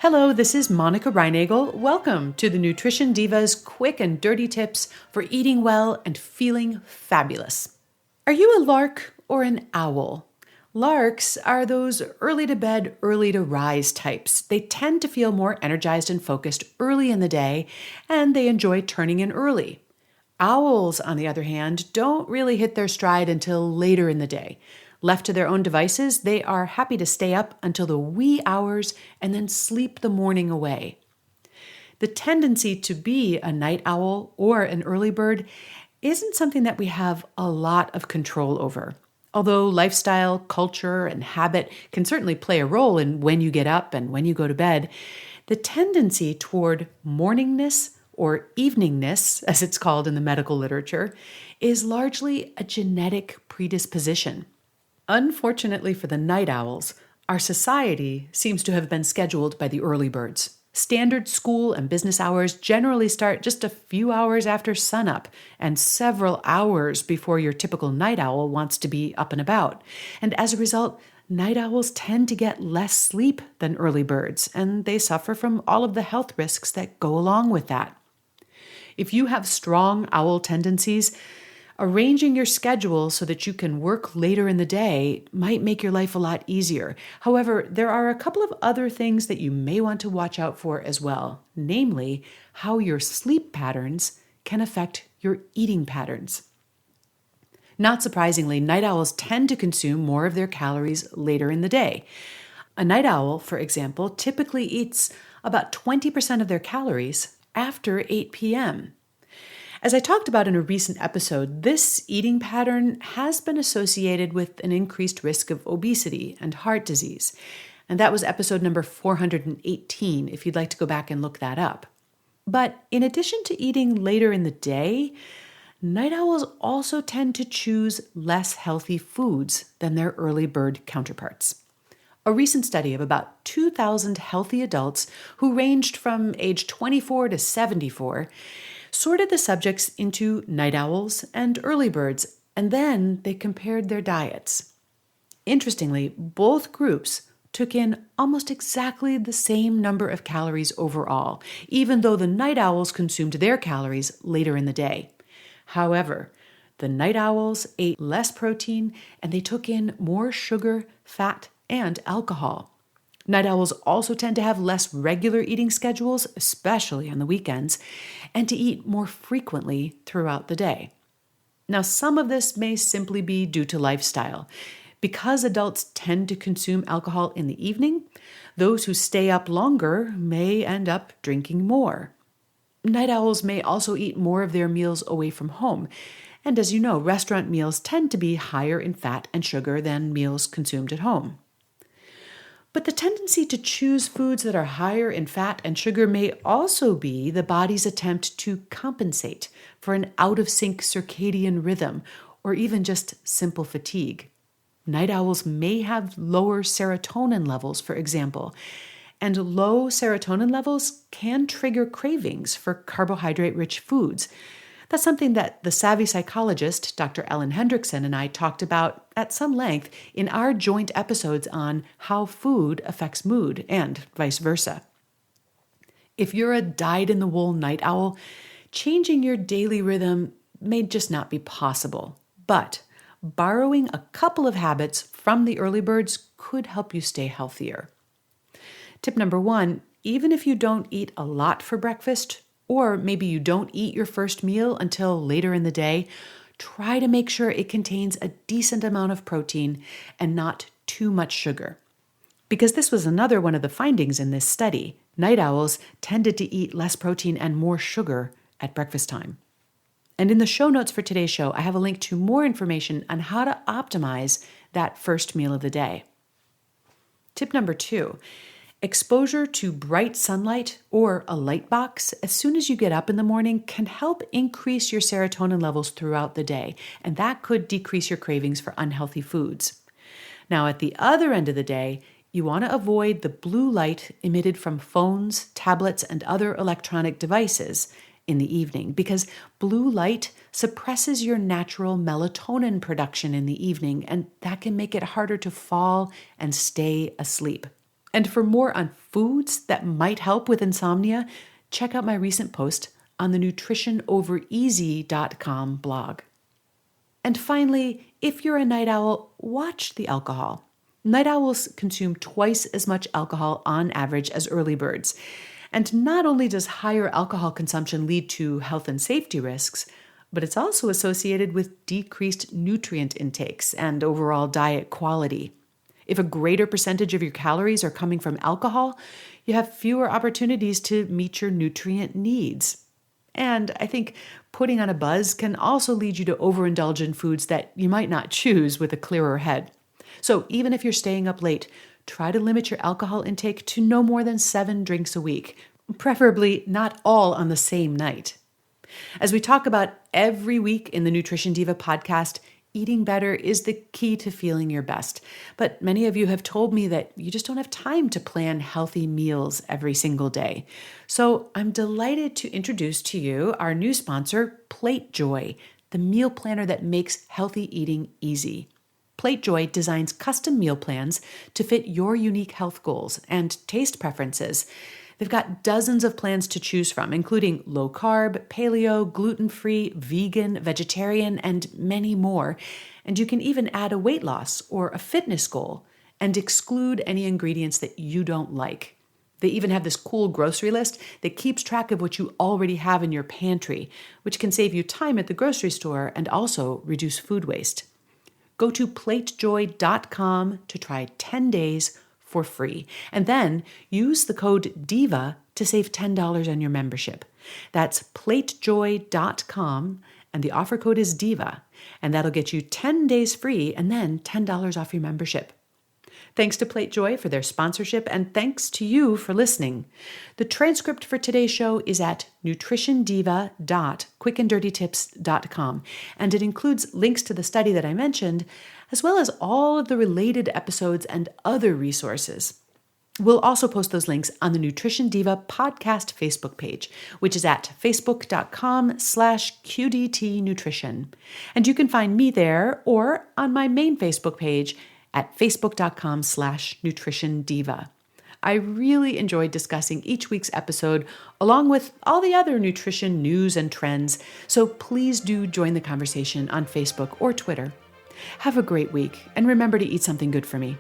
Hello, this is Monica Reinagel. Welcome to the Nutrition Diva's quick and dirty tips for eating well and feeling fabulous. Are you a lark or an owl? Larks are those early to bed, early to rise types. They tend to feel more energized and focused early in the day, and they enjoy turning in early. Owls, on the other hand, don't really hit their stride until later in the day. Left to their own devices, they are happy to stay up until the wee hours and then sleep the morning away. The tendency to be a night owl or an early bird isn't something that we have a lot of control over. Although lifestyle, culture, and habit can certainly play a role in when you get up and when you go to bed, the tendency toward morningness or eveningness, as it's called in the medical literature, is largely a genetic predisposition. Unfortunately for the night owls, our society seems to have been scheduled by the early birds. Standard school and business hours generally start just a few hours after sunup and several hours before your typical night owl wants to be up and about. And as a result, night owls tend to get less sleep than early birds, and they suffer from all of the health risks that go along with that. If you have strong owl tendencies, arranging your schedule so that you can work later in the day might make your life a lot easier. However, there are a couple of other things that you may want to watch out for as well, namely how your sleep patterns can affect your eating patterns. Not surprisingly, night owls tend to consume more of their calories later in the day. A night owl, for example, typically eats about 20% of their calories after 8 p.m. As I talked about in a recent episode, this eating pattern has been associated with an increased risk of obesity and heart disease. And that was episode number 418, if you'd like to go back and look that up. But in addition to eating later in the day, night owls also tend to choose less healthy foods than their early bird counterparts. A recent study of about 2,000 healthy adults who ranged from age 24 to 74 sorted the subjects into night owls and early birds, and then they compared their diets. Interestingly, both groups took in almost exactly the same number of calories overall, even though the night owls consumed their calories later in the day. However, the night owls ate less protein and they took in more sugar, fat, and alcohol. Night owls also tend to have less regular eating schedules, especially on the weekends, and to eat more frequently throughout the day. Now, some of this may simply be due to lifestyle. Because adults tend to consume alcohol in the evening, those who stay up longer may end up drinking more. Night owls may also eat more of their meals away from home. And as you know, restaurant meals tend to be higher in fat and sugar than meals consumed at home. But the tendency to choose foods that are higher in fat and sugar may also be the body's attempt to compensate for an out-of-sync circadian rhythm or even just simple fatigue. Night owls may have lower serotonin levels, for example, and low serotonin levels can trigger cravings for carbohydrate-rich foods. That's something that the savvy psychologist, Dr. Ellen Hendrickson, and I talked about at some length in our joint episodes on how food affects mood and vice versa. If you're a dyed-in-the-wool night owl, changing your daily rhythm may just not be possible. But borrowing a couple of habits from the early birds could help you stay healthier. Tip number 1, even if you don't eat a lot for breakfast, or maybe you don't eat your first meal until later in the day, try to make sure it contains a decent amount of protein and not too much sugar. Because this was another one of the findings in this study. Night owls tended to eat less protein and more sugar at breakfast time. And in the show notes for today's show, I have a link to more information on how to optimize that first meal of the day. Tip number 2. Exposure to bright sunlight or a light box as soon as you get up in the morning can help increase your serotonin levels throughout the day, and that could decrease your cravings for unhealthy foods. Now, at the other end of the day, you want to avoid the blue light emitted from phones, tablets, and other electronic devices in the evening because blue light suppresses your natural melatonin production in the evening, and that can make it harder to fall and stay asleep. And for more on foods that might help with insomnia, check out my recent post on the nutritionovereasy.com blog. And finally, if you're a night owl, watch the alcohol. Night owls consume twice as much alcohol on average as early birds. And not only does higher alcohol consumption lead to health and safety risks, but it's also associated with decreased nutrient intakes and overall diet quality. If a greater percentage of your calories are coming from alcohol, you have fewer opportunities to meet your nutrient needs. And I think putting on a buzz can also lead you to overindulge in foods that you might not choose with a clearer head. So even if you're staying up late, try to limit your alcohol intake to no more than 7 drinks a week, preferably not all on the same night. As we talk about every week in the Nutrition Diva podcast, eating better is the key to feeling your best. But many of you have told me that you just don't have time to plan healthy meals every single day. So I'm delighted to introduce to you our new sponsor, PlateJoy, the meal planner that makes healthy eating easy. PlateJoy designs custom meal plans to fit your unique health goals and taste preferences. They've got dozens of plans to choose from, including low carb, paleo, gluten-free, vegan, vegetarian, and many more. And you can even add a weight loss or a fitness goal and exclude any ingredients that you don't like. They even have this cool grocery list that keeps track of what you already have in your pantry, which can save you time at the grocery store and also reduce food waste. Go to platejoy.com to try 10 days for free. And then use the code DIVA to save $10 on your membership. That's platejoy.com, and the offer code is DIVA. And that'll get you 10 days free and then $10 off your membership. Thanks to PlateJoy for their sponsorship, and thanks to you for listening. The transcript for today's show is at nutritiondiva.quickanddirtytips.com, and it includes links to the study that I mentioned, as well as all of the related episodes and other resources. We'll also post those links on the Nutrition Diva podcast Facebook page, which is at facebook.com/QDTnutrition. And you can find me there or on my main Facebook page at facebook.com/nutritiondiva. I really enjoyed discussing each week's episode along with all the other nutrition news and trends, so please do join the conversation on Facebook or Twitter. Have a great week, and remember to eat something good for me.